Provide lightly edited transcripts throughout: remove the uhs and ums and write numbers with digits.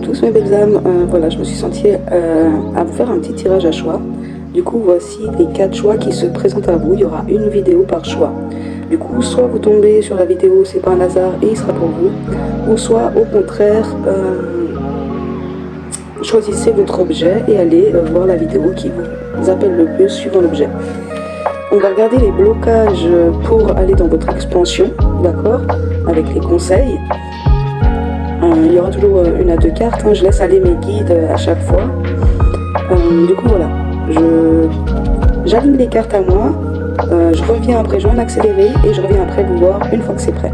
Tous mes belles âmes, voilà, je me suis sentie à vous faire un petit tirage à choix. Du coup, voici les 4 choix qui se présentent à vous. Il y aura une vidéo par choix. Du coup, soit vous tombez sur la vidéo, c'est pas un hasard et il sera pour vous, ou soit au contraire, choisissez votre objet et allez voir la vidéo qui vous appelle le plus suivant l'objet. On va regarder les blocages pour aller dans votre expansion, d'accord, avec les conseils. Il y aura toujours une à 2 cartes, hein. Je laisse aller mes guides à chaque fois. Du coup voilà, j'aligne les cartes à moi, je reviens après, je vais en accélérer et je reviens après vous voir une fois que c'est prêt.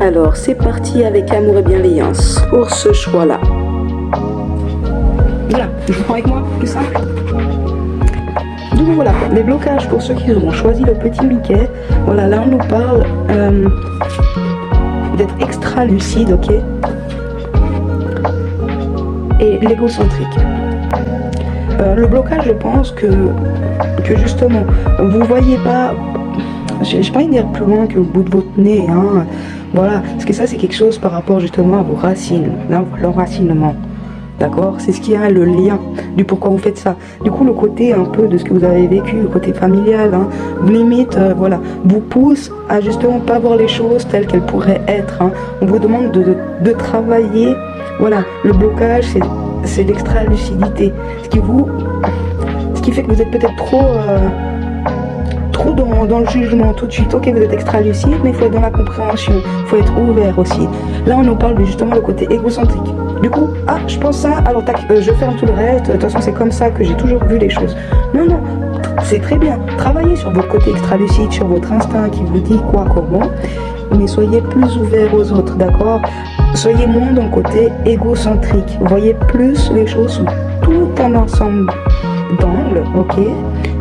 Alors c'est parti avec amour et bienveillance pour ce choix là. Voilà, je vous prends avec moi, plus simple. Donc voilà, les blocages pour ceux qui auront choisi le petit Mickey. Voilà, là on nous parle d'être extra lucide, ok, et l'égocentrique. Le blocage, je pense que justement, vous voyez pas, j'ai pas envie de dire plus loin que le bout de votre nez, hein, voilà, parce que ça c'est quelque chose par rapport justement à vos racines, l'enracinement. D'accord, c'est ce qui a le lien du pourquoi vous faites ça. Du coup, le côté un peu de ce que vous avez vécu, le côté familial, hein, limite, voilà, vous pousse à justement pas voir les choses telles qu'elles pourraient être. Hein. On vous demande de travailler. Voilà, le blocage, c'est l'extra-lucidité. Ce qui fait que vous êtes peut-être trop dans le jugement tout de suite. Ok, vous êtes extra lucide, mais il faut être dans la compréhension, il faut être ouvert aussi. Là, on nous parle de justement le côté égocentrique. Du coup, ah, je pense ça, alors tac, je ferme tout le reste, de toute façon, c'est comme ça que j'ai toujours vu les choses. Non, non, c'est très bien. Travaillez sur votre côté extra lucide, sur votre instinct qui vous dit quoi, comment, mais soyez plus ouvert aux autres, d'accord? Soyez moins dans le côté égocentrique. Voyez plus les choses sous tout un ensemble d'angles, ok?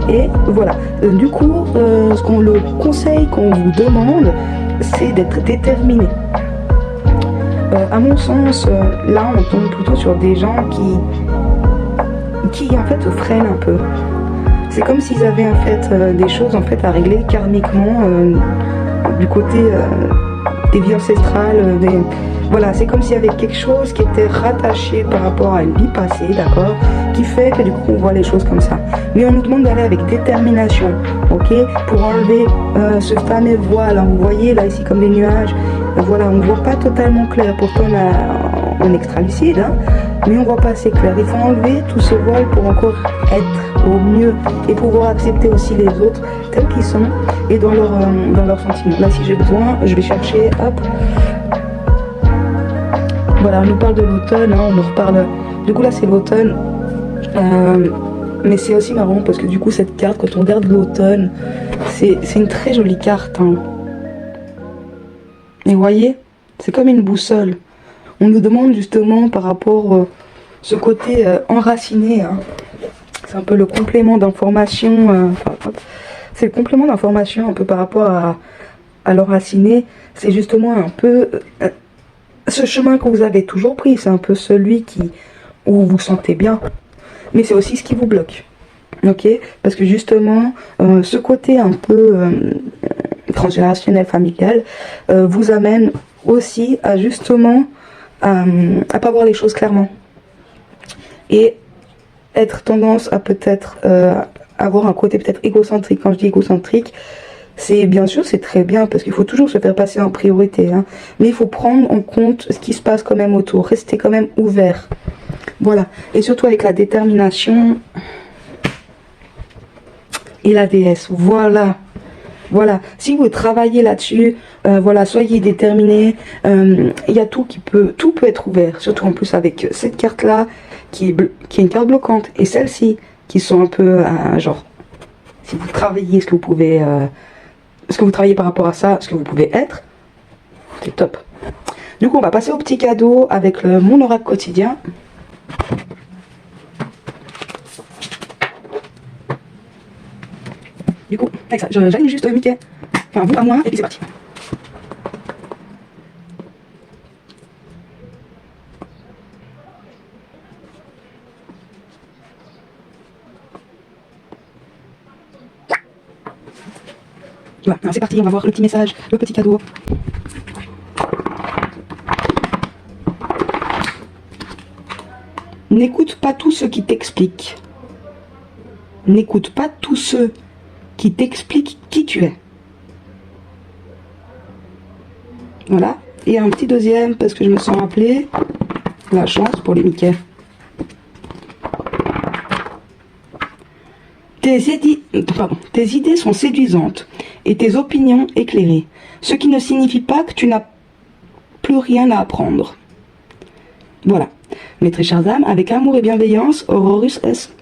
Et voilà, du coup, le conseil qu'on vous demande, c'est d'être déterminé. À mon sens, là, on tombe plutôt sur des gens qui en fait freinent un peu. C'est comme s'ils avaient en fait des choses en fait à régler karmiquement du côté des vies ancestrales, voilà, c'est comme s'il y avait quelque chose qui était rattaché par rapport à une vie passée, d'accord, qui fait que du coup on voit les choses comme ça. Mais on nous demande d'aller avec détermination, ok, pour enlever ce fameux voile, hein, vous voyez là ici comme des nuages, voilà, on ne voit pas totalement clair, pourtant on est extra lucide, hein, mais on ne voit pas assez clair. Il faut enlever tout ce voile pour encore être au mieux et pouvoir accepter aussi les autres tels qu'ils sont et dans leurs sentiments. Là, si j'ai besoin, je vais chercher, hop. Voilà, on nous parle de l'automne, hein, on nous reparle. Du coup, là, c'est l'automne. Mais c'est aussi marrant parce que du coup, cette carte, quand on regarde l'automne, c'est une très jolie carte. Hein. Et vous voyez, c'est comme une boussole. On nous demande justement par rapport ce côté enraciné. Hein. C'est un peu le complément d'information. C'est le complément d'information un peu par rapport à l'enraciné. C'est justement un peu ce chemin que vous avez toujours pris. C'est un peu celui où vous vous sentez bien. Mais c'est aussi ce qui vous bloque. Ok, parce que justement, ce côté un peu transgénérationnel, familial, vous amène aussi à justement à pas voir les choses clairement. Et être tendance à peut-être avoir un côté peut-être égocentrique. Quand je dis égocentrique, c'est bien sûr, c'est très bien, parce qu'il faut toujours se faire passer en priorité. Hein, mais il faut prendre en compte ce qui se passe quand même autour. Rester quand même ouvert. Voilà. Et surtout avec la détermination et la déesse. Voilà. Voilà. Si vous travaillez là-dessus, voilà, soyez déterminés. Il y a tout peut être ouvert. Surtout en plus avec cette carte-là, qui est une carte bloquante. Et celle-ci, qui sont un peu, genre, si vous travaillez ce que vous pouvez, ce que vous travaillez par rapport à ça, ce que vous pouvez être, c'est top. Du coup, on va passer au petit cadeau avec mon oracle quotidien. Du coup, avec ça, j'aligne juste Mickey, enfin vous à moi, et puis c'est parti. Voilà, c'est parti, on va voir le petit message, le petit cadeau. N'écoute pas tous ceux qui t'expliquent. N'écoute pas tous ceux qui t'expliquent qui tu es. Voilà. Et un petit deuxième, parce que je me sens rappelé. La chance pour les Mickey. Tes idées sont séduisantes et tes opinions éclairées, ce qui ne signifie pas que tu n'as plus rien à apprendre. Voilà. Mes très chères âmes, avec amour et bienveillance, Aurorus S.